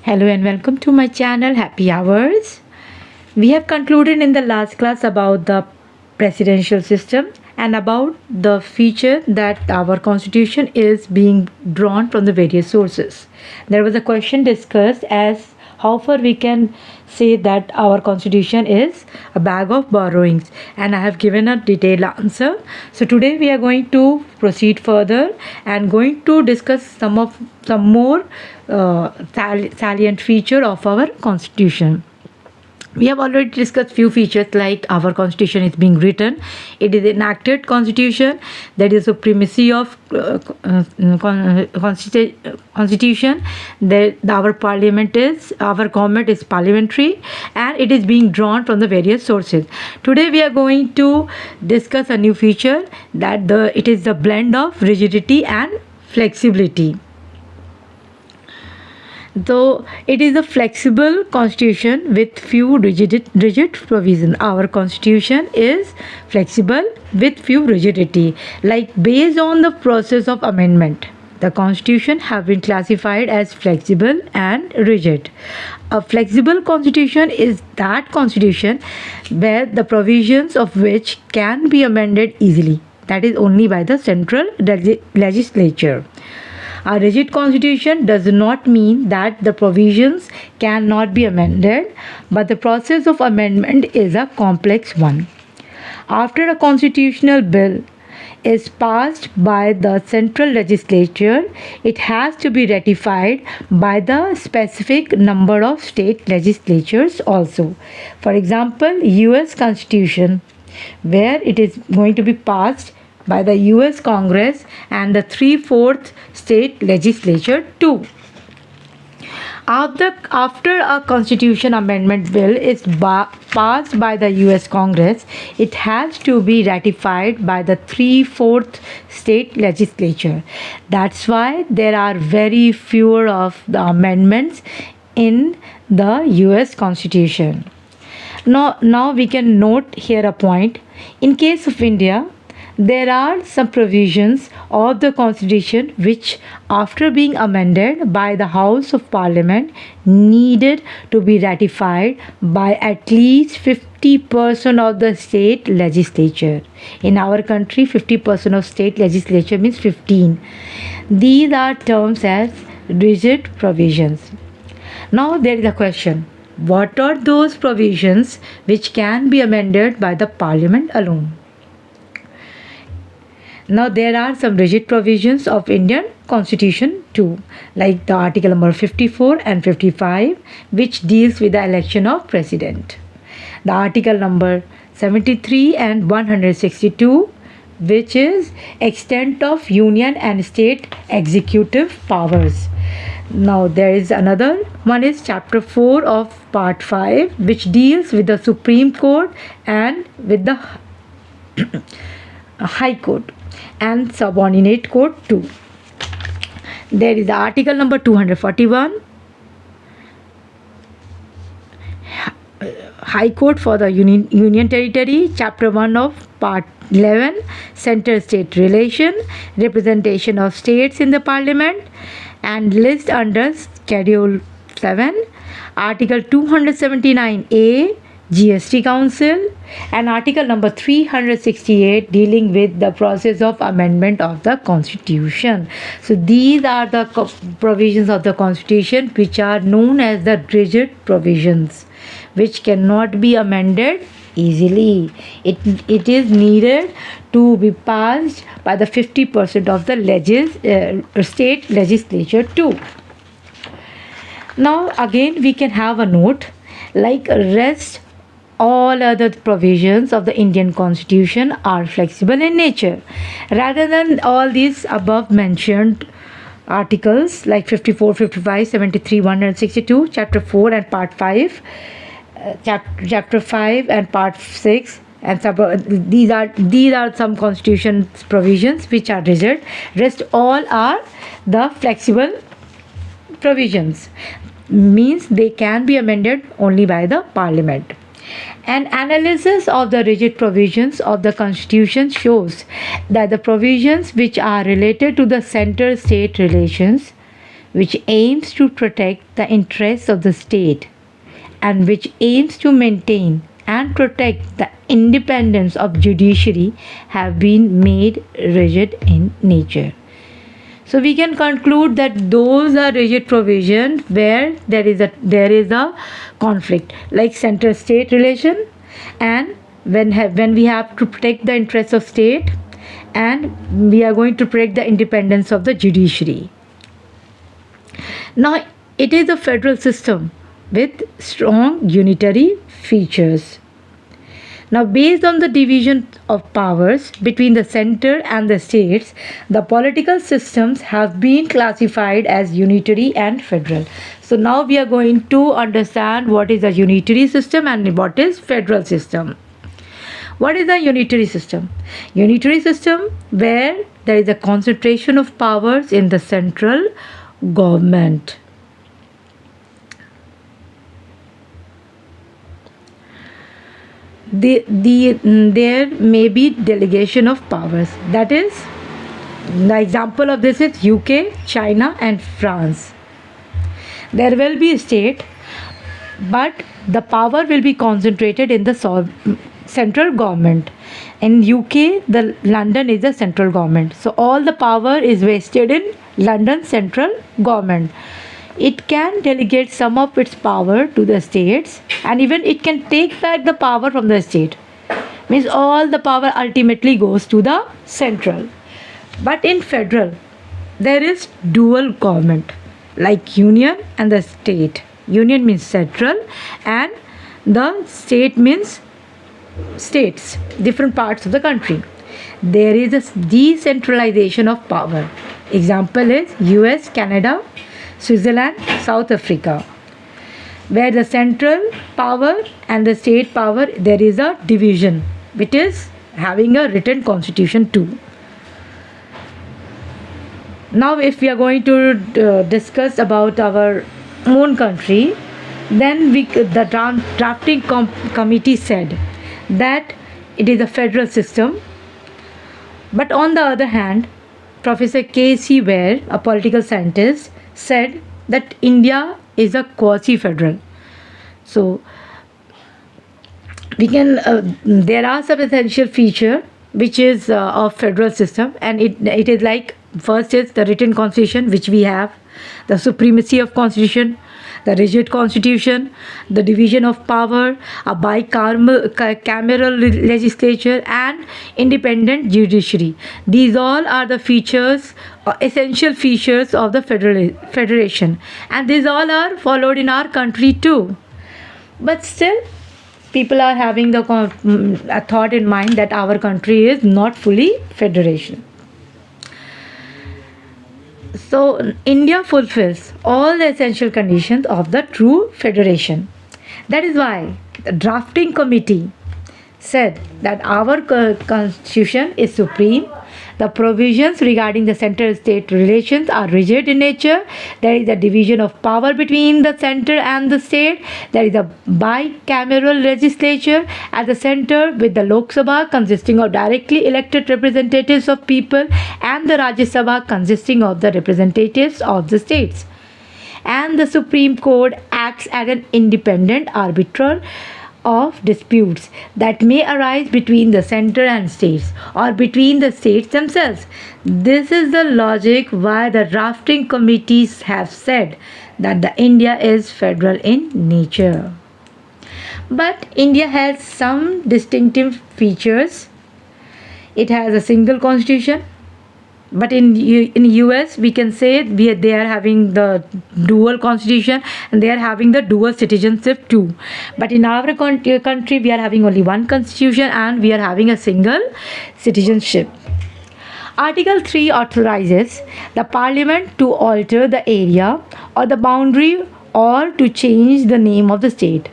Hello and welcome to my channel Happy Hours. We have concluded in the last class about the presidential system and about the feature that our constitution is being drawn from the various sources. There was a question discussed as how far we can say that our constitution is a bag of borrowings, and I have given a detailed answer. So today we are going to proceed further and going to discuss some more salient feature of our constitution. We have already discussed few features like our constitution is being written, it is enacted constitution, that is supremacy of constitution, that our government is parliamentary, and it is being drawn from the various sources. Today we are going to discuss a new feature that it is the blend of rigidity and flexibility. Though it is a flexible constitution with few rigid provisions. Our constitution is flexible with few rigidity, like based on the process of amendment. The constitution have been classified as flexible and rigid. A flexible constitution is that constitution where the provisions of which can be amended easily, that is only by the central legislature. A rigid constitution does not mean that the provisions cannot be amended, but the process of amendment is a complex one. After a constitutional bill is passed by the central legislature, it has to be ratified by the specific number of state legislatures also. For example, US Constitution, where it is going to be passed by the US Congress and the 3/4 state legislature too. After a constitution amendment bill is passed by the US Congress, it has to be ratified by the 3/4 state legislature. That's why there are very fewer of the amendments in the US Constitution. Now we can note here a point. In case of India, there are some provisions of the Constitution which, after being amended by the House of Parliament, needed to be ratified by at least 50% of the state legislature. In our country, 50% of state legislature means 15. These are terms as rigid provisions. Now there is a question. What are those provisions which can be amended by the Parliament alone? Now there are some rigid provisions of Indian Constitution too, like the article number 54 and 55, which deals with the election of president. The article number 73 and 162, which is extent of union and state executive powers. Now there is another one is chapter 4 of part 5, which deals with the Supreme Court and with the High Court and subordinate court too. There is article number 241, High Court for the Union Territory, chapter 1 of part 11, center state relation, representation of states in the parliament, and list under schedule 7, article 279A, GST Council, and article number 368 dealing with the process of amendment of the Constitution. So these are the provisions of the Constitution which are known as the rigid provisions, which cannot be amended easily. It is needed to be passed by the 50% of the state legislature too. Now again we can have a note like rest all other provisions of the Indian Constitution are flexible in nature. Rather than all these above mentioned articles like 54, 55, 73, 162, chapter 4 and part 5, chapter 5 and part 6, and these are some constitution provisions which are rigid. Rest all are the flexible provisions, means they can be amended only by the parliament. An analysis of the rigid provisions of the Constitution shows that the provisions which are related to the center-state relations, which aims to protect the interests of the state and which aims to maintain and protect the independence of judiciary have been made rigid in nature. So we can conclude that those are rigid provisions where there is a conflict, like center state relation, and when we have to protect the interests of state, and we are going to protect the independence of the judiciary. Now, it is a federal system with strong unitary features. Now, based on the division of powers between the center and the states, the political systems have been classified as unitary and federal. So, now we are going to understand what is a unitary system and what is federal system. What is a unitary system? Unitary system where there is a concentration of powers in the central government. There may be delegation of powers. That is, the example of this is UK, China, and France. There will be a state, but the power will be concentrated in the central government. In UK, the London is the central government. So all the power is vested in London central government. It can delegate some of its power to the states, and even it can take back the power from the state. Means all the power ultimately goes to the central. But in federal, there is dual government, like union and the state. Union means central, and the state means states, different parts of the country. There is a decentralization of power. Example is US, Canada, Switzerland, South Africa, where the central power and the state power, there is a division, which is having a written constitution too. Now, if we are going to discuss about our own country, then the drafting committee said that it is a federal system. But on the other hand, Professor K.C. Ware, a political scientist, said that India is a quasi-federal. So we can there are some essential feature which is of federal system, and it is like, first is the written constitution which we have, the supremacy of constitution, the rigid constitution, the division of power, a bicameral legislature, and independent judiciary. These all are the features, essential features of the federation, and these all are followed in our country too. But still, people are having a thought in mind that our country is not fully federation. So, India fulfills all the essential conditions of the true federation. That is why the drafting committee said that our constitution is supreme. The provisions regarding the center-state relations are rigid in nature. There is a division of power between the center and the state. There is a bicameral legislature at the center, with the Lok Sabha consisting of directly elected representatives of people, and the Rajya Sabha consisting of the representatives of the states. And the Supreme Court acts as an independent arbiter of disputes that may arise between the center and states, or between the states themselves. This is the logic why the drafting committees have said that the India is federal in nature. But India has some distinctive features. It has a single constitution. But in US, we can say they are having the dual constitution, and they are having the dual citizenship too. But in our country, we are having only one constitution, and we are having a single citizenship. Article 3 authorizes the parliament to alter the area or the boundary, or to change the name of the state.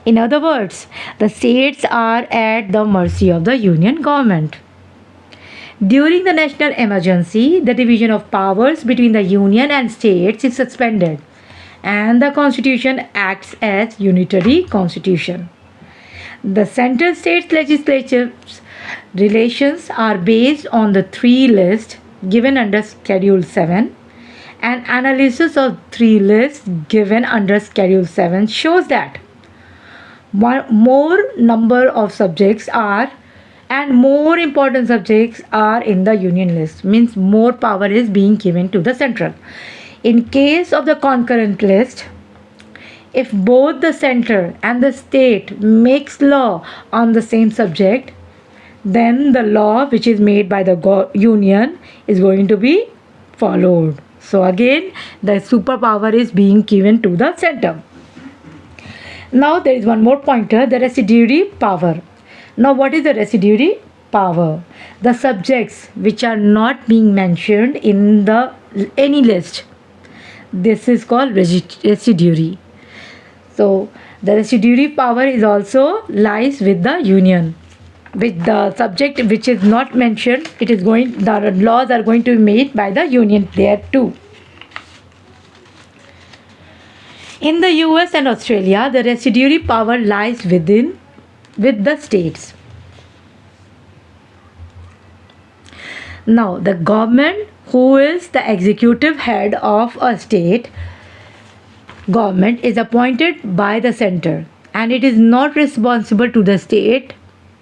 In other words, the states are at the mercy of the union government. During the national emergency, the division of powers between the union and states is suspended, and the constitution acts as unitary constitution. The central states legislatives relations are based on the three lists given under Schedule 7, An analysis of three lists given under Schedule 7 shows that more number of subjects are and more important subjects are in the union list, means more power is being given to the central. In case of the concurrent list, if both the center and the state makes law on the same subject, then the law which is made by the union is going to be followed. So again, the superpower is being given to the center. Now there is one more pointer, the residuary power. Now what is the residuary power? The subjects which are not being mentioned in the any list, this is called residuary. So the residuary power is also lies with the union. With the subject which is not mentioned, it is going, the laws are going to be made by the union there too. In the US and Australia, the residuary power lies with the states. Now, the government, who is the executive head of a state, government is appointed by the center, and it is not responsible to the state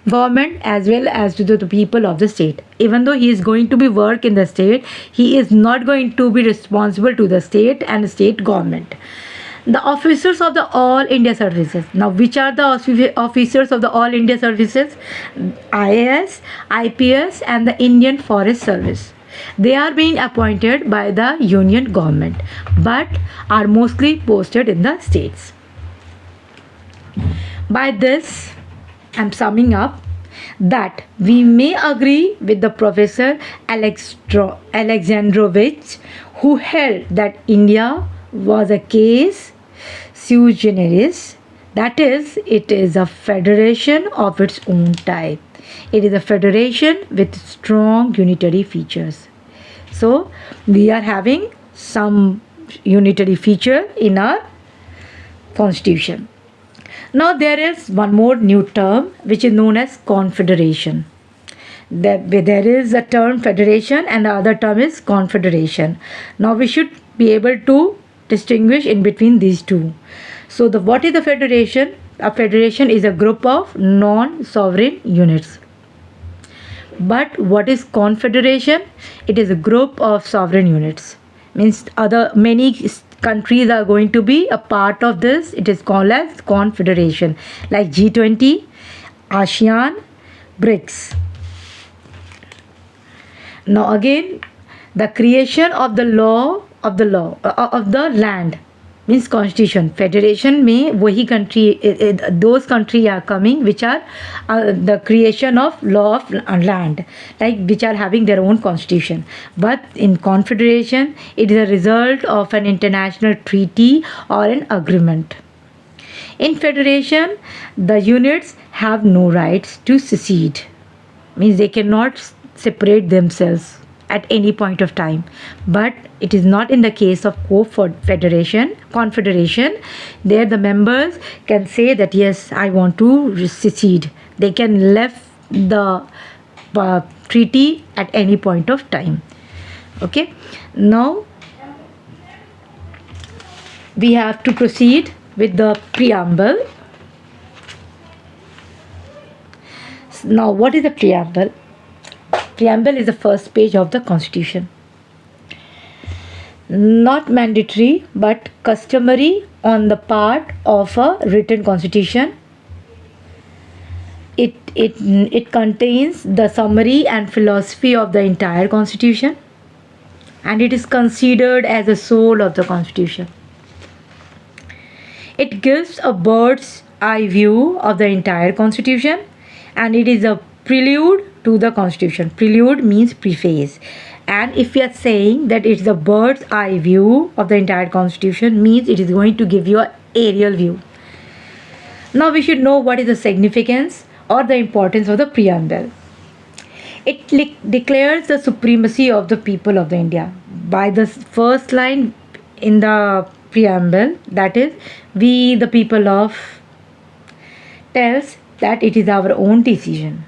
government as well as to the people of the state. Even though he is going to be work in the state, he is not going to be responsible to the state and state government. The officers of the All India Services. Now, which are the officers of the All India Services? IAS, IPS, and the Indian Forest Service. They are being appointed by the union government, but are mostly posted in the states. By this, I am summing up that we may agree with the Professor Alexandrovich, who held that India was a case sui generis, that is, it is a federation of its own type. It is a federation with strong unitary features. So we are having some unitary feature in our constitution. Now there is one more new term which is known as confederation. There is a term federation and the other term is confederation. Now we should be able to distinguish in between these two. So what is the federation? A federation is a group of non-sovereign units. But what is confederation? It is a group of sovereign units. Means many countries are going to be a part of this. It is called as confederation, like G20, ASEAN, BRICS. Now again, the creation of the of the land means constitution. Federation में वही country, those country are coming which are the creation of law of land, like which are having their own constitution. But in confederation, it is a result of an international treaty or an agreement. In federation, the units have no rights to secede, means they cannot separate themselves at any point of time. But it is not in the case of confederation. There the members can say that yes, I want to secede. They can leave the treaty at any point of time. Okay, now we have to proceed with the preamble. Now what is the preamble? Preamble is the first page of the Constitution. Not mandatory but customary on the part of a written constitution. It contains the summary and philosophy of the entire constitution, and it is considered as the soul of the constitution. It gives a bird's eye view of the entire constitution, and it is a prelude to the constitution. Prelude means preface. And if we are saying that it's the bird's eye view of the entire constitution, means it is going to give you an aerial view. Now we should know what is the significance or the importance of the preamble. It declares the supremacy of the people of the India. By the first line in the preamble, that is, we the people of, tells that it is our own decision.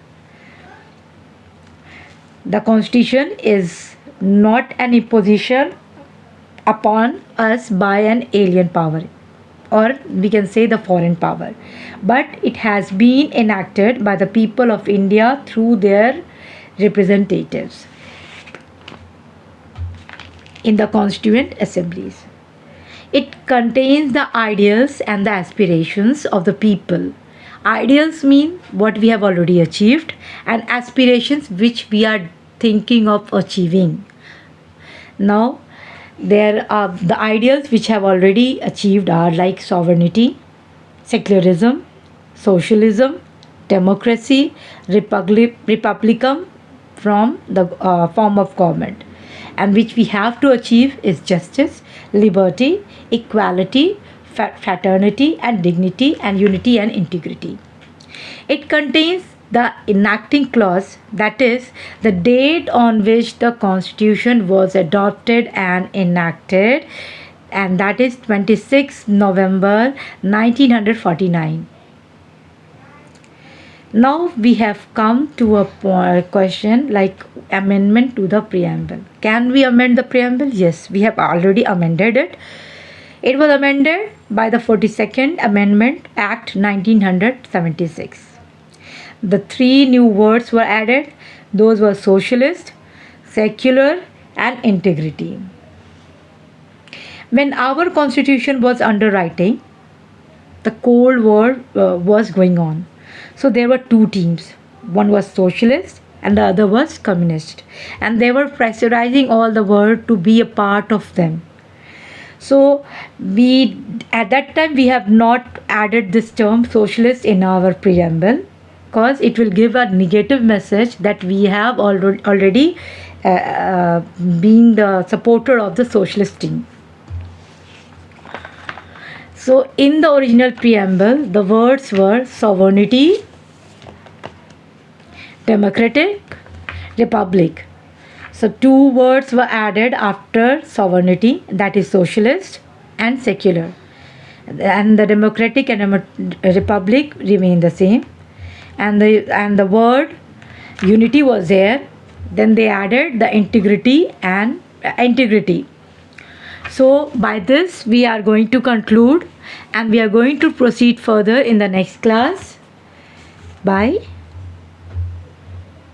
The constitution is not an imposition upon us by an alien power, or we can say the foreign power, but it has been enacted by the people of India through their representatives in the constituent assemblies. It contains the ideals and the aspirations of the people. Ideals mean what we have already achieved, and aspirations which we are thinking of achieving. Now, there are the ideals which have already achieved are like sovereignty, secularism, socialism, democracy, republican from the form of government, and which we have to achieve is justice, liberty, equality, fraternity and dignity, and unity and integrity. It contains the enacting clause, that is, the date on which the constitution was adopted and enacted, and that is 26 November 1949. Now we have come to a question like amendment to the preamble. Can we amend the preamble? Yes, we have already amended it. It was amended by the 42nd Amendment Act 1976. The three new words were added. Those were socialist, secular, and integrity. When our constitution was under writing, the Cold War was going on. So there were two teams. One was socialist and the other was communist. And they were pressurizing all the world to be a part of them. So we at that time we have not added this term socialist in our preamble, because it will give a negative message that we have already being the supporter of the socialist team. So in the original preamble, the words were sovereignty, democratic, republic. So two words were added after sovereignty, that is socialist and secular. And the democratic and republic remain the same. And the word unity was there. Then they added the integrity and integrity. So by this we are going to conclude, and we are going to proceed further in the next class. Bye.